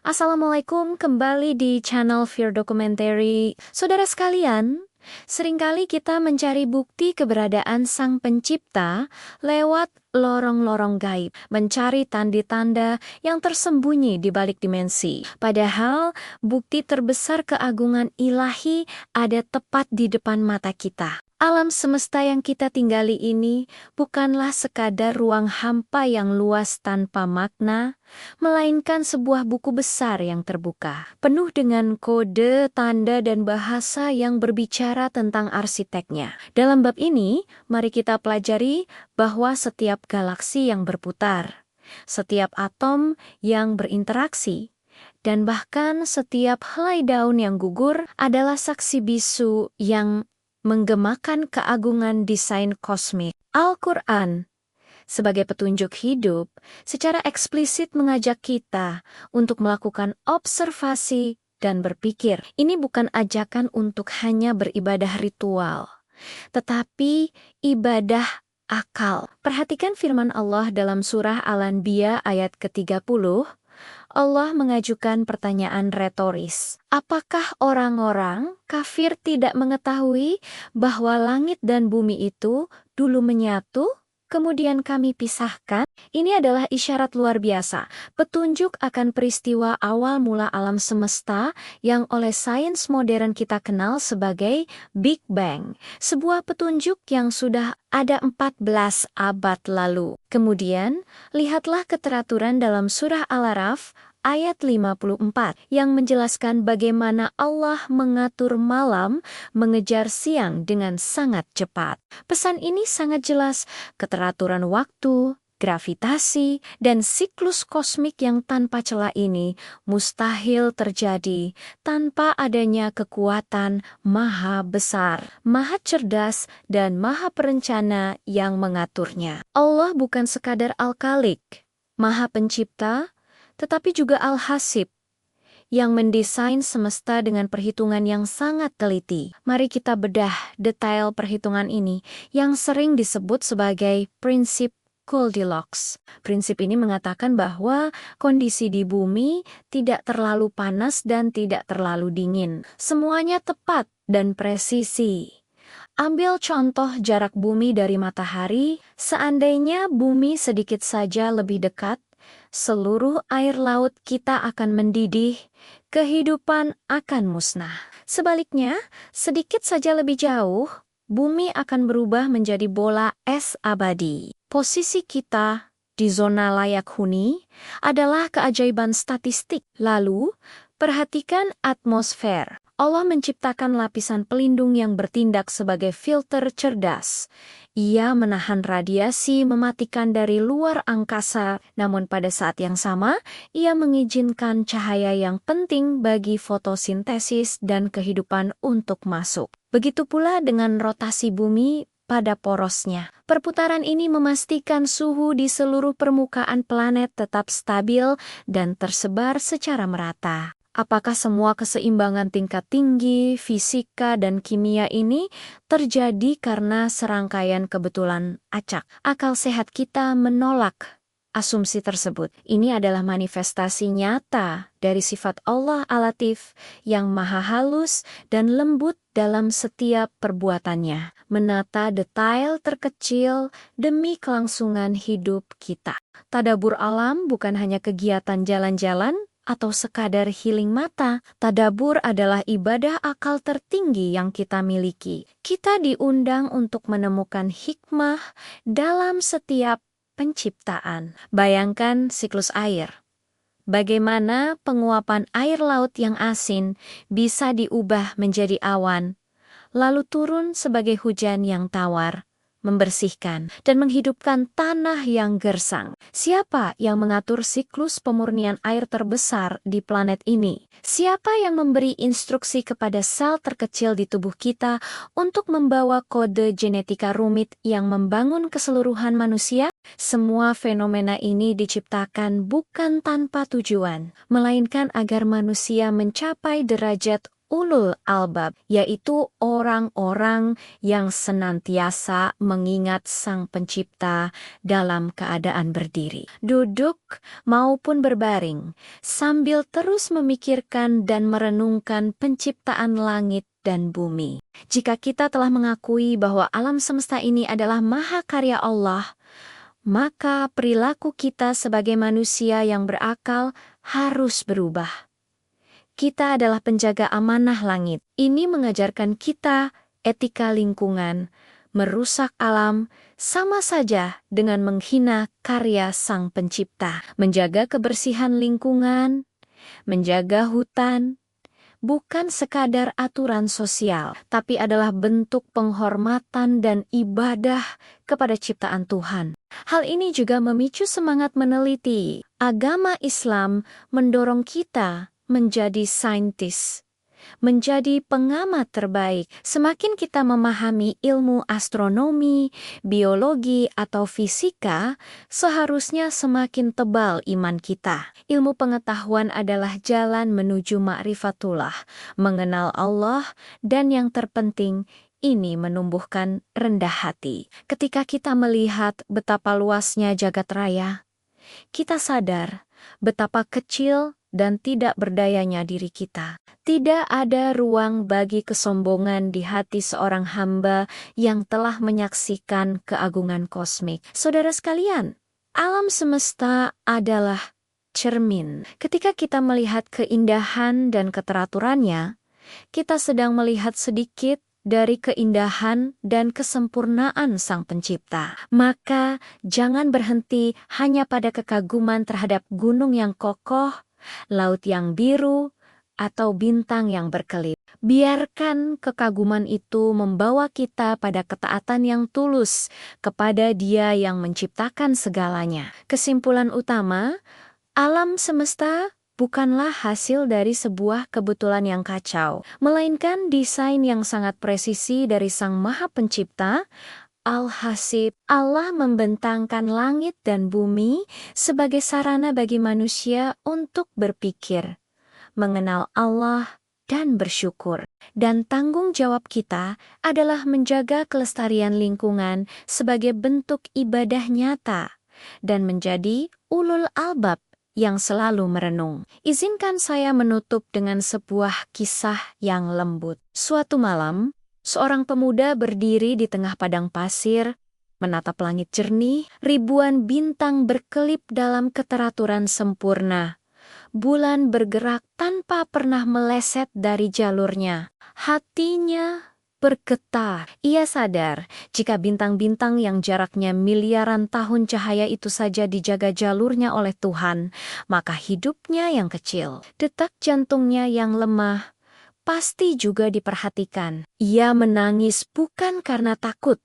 Assalamualaikum, kembali di channel Fear Documentary. Saudara sekalian, seringkali kita mencari bukti keberadaan Sang Pencipta lewat lorong-lorong gaib, mencari tanda-tanda yang tersembunyi di balik dimensi. Padahal, bukti terbesar keagungan ilahi ada tepat di depan mata kita. Alam semesta yang kita tinggali ini bukanlah sekadar ruang hampa yang luas tanpa makna, melainkan sebuah buku besar yang terbuka, penuh dengan kode, tanda, dan bahasa yang berbicara tentang arsiteknya. Dalam bab ini, mari kita pelajari bahwa setiap galaksi yang berputar, setiap atom yang berinteraksi, dan bahkan setiap helai daun yang gugur adalah saksi bisu yang menggemakan keagungan desain kosmik. Al-Quran sebagai petunjuk hidup, secara eksplisit mengajak kita untuk melakukan observasi dan berpikir. Ini bukan ajakan untuk hanya beribadah ritual, tetapi ibadah akal. Perhatikan firman Allah dalam surah Al-Anbiya ayat ke-30. Allah mengajukan pertanyaan retoris. Apakah orang-orang kafir tidak mengetahui bahwa langit dan bumi itu dulu menyatu, kemudian kami pisahkan? Ini adalah isyarat luar biasa, petunjuk akan peristiwa awal mula alam semesta yang oleh sains modern kita kenal sebagai Big Bang. Sebuah petunjuk yang sudah ada 14 abad lalu. Kemudian, lihatlah keteraturan dalam surah Al-Araf ayat 54 yang menjelaskan bagaimana Allah mengatur malam mengejar siang dengan sangat cepat. Pesan ini sangat jelas, keteraturan waktu, gravitasi, dan siklus kosmik yang tanpa celah ini mustahil terjadi tanpa adanya kekuatan maha besar, maha cerdas, dan maha perencana yang mengaturnya. Allah bukan sekadar Al-Khaliq, maha pencipta, tetapi juga Al-Hasib, yang mendesain semesta dengan perhitungan yang sangat teliti. Mari kita bedah detail perhitungan ini yang sering disebut sebagai prinsip Goldilocks. Prinsip ini mengatakan bahwa kondisi di bumi tidak terlalu panas dan tidak terlalu dingin. Semuanya tepat dan presisi. Ambil contoh jarak bumi dari matahari. Seandainya bumi sedikit saja lebih dekat, seluruh air laut kita akan mendidih, kehidupan akan musnah. Sebaliknya, sedikit saja lebih jauh, bumi akan berubah menjadi bola es abadi. Posisi kita di zona layak huni adalah keajaiban statistik. Lalu, perhatikan atmosfer. Allah menciptakan lapisan pelindung yang bertindak sebagai filter cerdas. Ia menahan radiasi mematikan dari luar angkasa, namun pada saat yang sama, ia mengizinkan cahaya yang penting bagi fotosintesis dan kehidupan untuk masuk. Begitu pula dengan rotasi bumi pada porosnya. Perputaran ini memastikan suhu di seluruh permukaan planet tetap stabil dan tersebar secara merata. Apakah semua keseimbangan tingkat tinggi, fisika, dan kimia ini terjadi karena serangkaian kebetulan acak? Akal sehat kita menolak asumsi tersebut. Ini adalah manifestasi nyata dari sifat Allah Al-Latif yang maha halus dan lembut dalam setiap perbuatannya, menata detail terkecil demi kelangsungan hidup kita. Tadabur alam bukan hanya kegiatan jalan-jalan atau sekadar healing mata. Tadabur adalah ibadah akal tertinggi yang kita miliki. Kita diundang untuk menemukan hikmah dalam setiap penciptaan. Bayangkan siklus air. Bagaimana penguapan air laut yang asin bisa diubah menjadi awan, lalu turun sebagai hujan yang tawar, membersihkan dan menghidupkan tanah yang gersang. Siapa yang mengatur siklus pemurnian air terbesar di planet ini? Siapa yang memberi instruksi kepada sel terkecil di tubuh kita untuk membawa kode genetika rumit yang membangun keseluruhan manusia? Semua fenomena ini diciptakan bukan tanpa tujuan, melainkan agar manusia mencapai derajat ulul albab, yaitu orang-orang yang senantiasa mengingat Sang Pencipta dalam keadaan berdiri, duduk maupun berbaring, sambil terus memikirkan dan merenungkan penciptaan langit dan bumi. Jika kita telah mengakui bahwa alam semesta ini adalah mahakarya Allah, maka perilaku kita sebagai manusia yang berakal harus berubah. Kita adalah penjaga amanah langit. Ini mengajarkan kita etika lingkungan. Merusak alam sama saja dengan menghina karya Sang Pencipta. Menjaga kebersihan lingkungan, menjaga hutan, bukan sekadar aturan sosial, tapi adalah bentuk penghormatan dan ibadah kepada ciptaan Tuhan. Hal ini juga memicu semangat meneliti. Agama Islam mendorong kita menjadi saintis, menjadi pengamat terbaik. Semakin kita memahami ilmu astronomi, biologi, atau fisika, seharusnya semakin tebal iman kita. Ilmu pengetahuan adalah jalan menuju ma'rifatullah, mengenal Allah, dan yang terpenting, ini menumbuhkan rendah hati. Ketika kita melihat betapa luasnya jagat raya, kita sadar betapa kecil dan tidak berdayanya diri kita. Tidak ada ruang bagi kesombongan di hati seorang hamba yang telah menyaksikan keagungan kosmik. Saudara sekalian, alam semesta adalah cermin. Ketika kita melihat keindahan dan keteraturannya, kita sedang melihat sedikit dari keindahan dan kesempurnaan Sang Pencipta. Maka jangan berhenti hanya pada kekaguman terhadap gunung yang kokoh, laut yang biru, atau bintang yang berkelip. Biarkan kekaguman itu membawa kita pada ketaatan yang tulus kepada Dia yang menciptakan segalanya. Kesimpulan utama, alam semesta bukanlah hasil dari sebuah kebetulan yang kacau, melainkan desain yang sangat presisi dari Sang Maha Pencipta. Alhasil, Allah membentangkan langit dan bumi sebagai sarana bagi manusia untuk berpikir, mengenal Allah, dan bersyukur. Dan tanggung jawab kita adalah menjaga kelestarian lingkungan sebagai bentuk ibadah nyata dan menjadi ulul albab yang selalu merenung. Izinkan saya menutup dengan sebuah kisah yang lembut. Suatu malam, seorang pemuda berdiri di tengah padang pasir, menatap langit jernih, ribuan bintang berkelip dalam keteraturan sempurna. Bulan bergerak tanpa pernah meleset dari jalurnya. Hatinya bergetar. Ia sadar jika bintang-bintang yang jaraknya miliaran tahun cahaya itu saja dijaga jalurnya oleh Tuhan, maka hidupnya yang kecil, detak jantungnya yang lemah, pasti juga diperhatikan. Ia menangis bukan karena takut,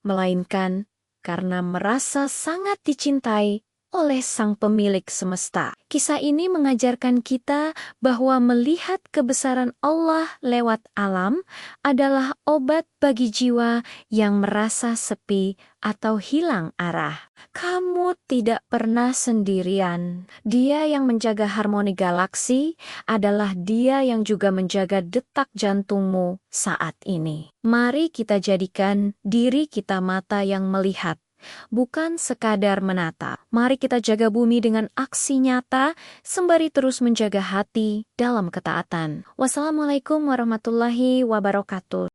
melainkan karena merasa sangat dicintai oleh Sang Pemilik semesta. Kisah ini mengajarkan kita bahwa melihat kebesaran Allah lewat alam adalah obat bagi jiwa yang merasa sepi atau hilang arah. Kamu tidak pernah sendirian. Dia yang menjaga harmoni galaksi adalah Dia yang juga menjaga detak jantungmu saat ini. Mari kita jadikan diri kita mata yang melihat, bukan sekadar menata. Mari kita jaga bumi dengan aksi nyata, sembari terus menjaga hati dalam ketaatan. Wassalamualaikum warahmatullahi wabarakatuh.